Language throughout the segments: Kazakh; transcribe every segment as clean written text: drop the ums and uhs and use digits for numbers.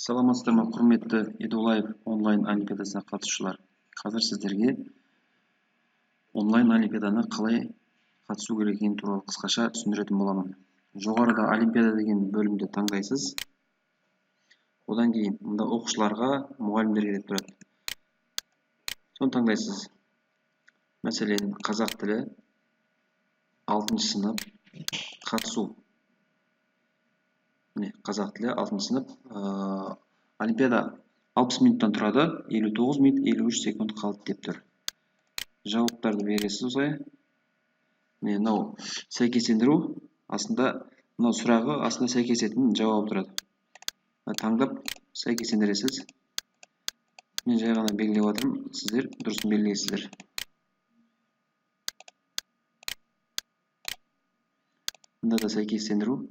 Саламатсыздар ма, құрметті Едулаев онлайн олимпиадасына қатысушылар. Қазір сіздерге онлайн олимпиаданы қалай қатысу керек екені туралы қысқаша түсіндіретін боламын. Жоғарыда олимпиада деген бөлімді таңдайсыз. Одан кейін мұнда оқушыларға, мұғалімдерге деп тұрады. Соны таңдайсыз. Мәселен, қазақ тілі 6 сынып қатысу. Қазақ тілі 6 сынып олимпиада 60 минуттан тұрады, 59 минут 53 секунд қалды деп тұр. Жауаптарды бересіз осылай. Мынау сәйкестендіру, астында мынау сұрағы астында сәйкесетін жауабы тұрады. Таңдап сәйкестендіресіз. Мен жай ғана белгілеп отырмын, сіздер дұрысын белгілейсіздер. Мында да сәйкестендіру.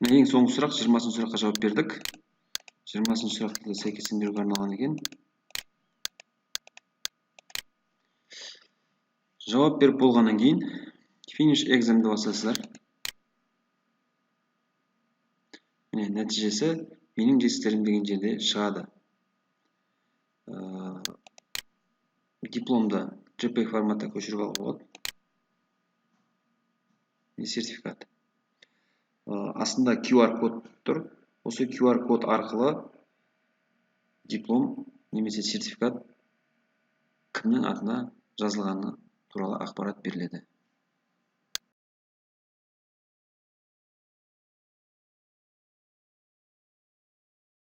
Ең соңғы сұрақ 20-шы сұраққа жауап бердік. 20-шы сұрақты да сәйкестендіруге арналған екен. Жауап беріп болғаннан кейін finish exam'ды басасыздар. Нәтижесі менің жетістіктерім деген жерде шығады. Дипломды JPEG форматта көшіріп алуға болады. Сертификат. Астында QR код тұр. Осы QR код арқылы диплом немесе сертификат кімнің атына жазылғаны туралы ақпарат беріледі.